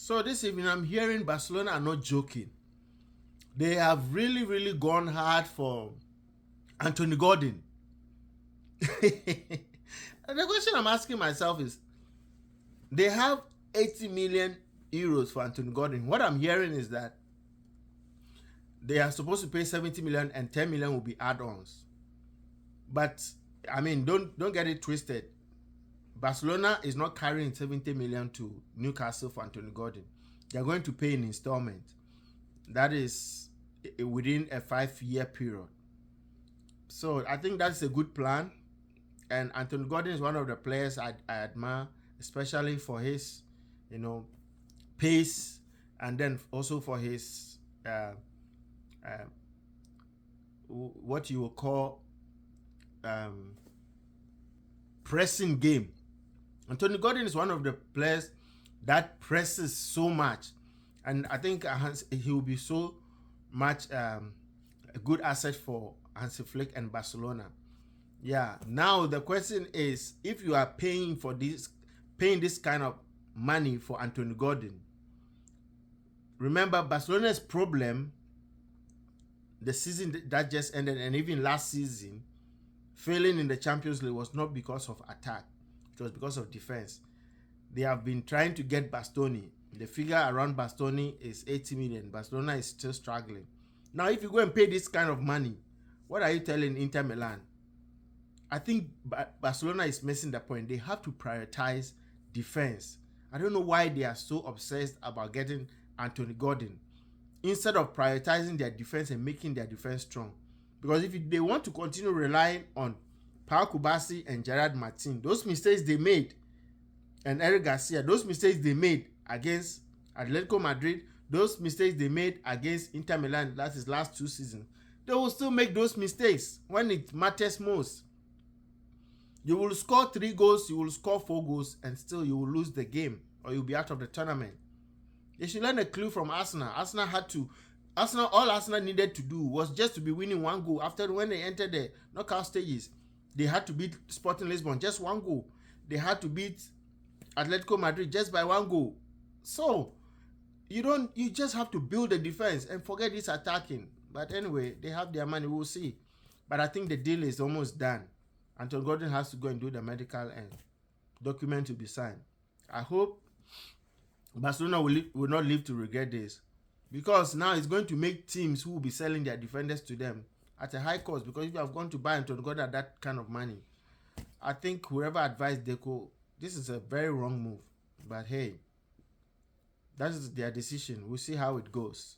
So this evening I'm hearing Barcelona are not joking. They have really, really gone hard for Anthony Gordon. And the question I'm asking myself is, they have 80 million euros for Anthony Gordon. What I'm hearing is that they are supposed to pay 70 million and 10 million will be add-ons. But I mean, don't get it twisted. Barcelona is not carrying 70 million to Newcastle for Anthony Gordon. They're going to pay in installment. That is within a 5-year period. So I think that's a good plan. And Anthony Gordon is one of the players I admire, especially for his, pace, and then also for his what you will call pressing game. Anthony Gordon is one of the players that presses so much, and I think he will be so much a good asset for Hansi Flick and Barcelona. Yeah. Now the question is, if you are paying this kind of money for Anthony Gordon, remember Barcelona's problem the season that just ended, and even last season, failing in the Champions League, was not because of attack. It was because of defense. They have been trying to get Bastoni. The figure around Bastoni is 80 million. Barcelona is still struggling. Now, if you go and pay this kind of money, what are you telling Inter Milan? I think Barcelona is missing the point. They have to prioritize defense. I don't know why they are so obsessed about getting Anthony Gordon instead of prioritizing their defense and making their defense strong. Because if they want to continue relying on Pau Kubasi and Gerard Martin, those mistakes they made, and Eric Garcia, those mistakes they made against Atletico Madrid, those mistakes they made against Inter Milan, that is last 2 seasons, they will still make those mistakes when it matters most. You will score 3 goals, you will score 4 goals, and still you will lose the game, or you'll be out of the tournament. They should learn a clue from Arsenal. All Arsenal needed to do was just to be winning 1 goal. After when they entered the knockout stages, they had to beat Sporting Lisbon, just 1 goal. They had to beat Atletico Madrid just by 1 goal. So you just have to build a defense and forget this attacking. But anyway, they have their money, we'll see. But I think the deal is almost done. Anthony Gordon has to go and do the medical and document to be signed. I hope Barcelona will not live to regret this, because now it's going to make teams who will be selling their defenders to them at a high cost. Because if you have gone to buy Anthony Gordon at that kind of money, I think whoever advised Deco, this is a very wrong move. But hey, that is their decision. We'll see how it goes.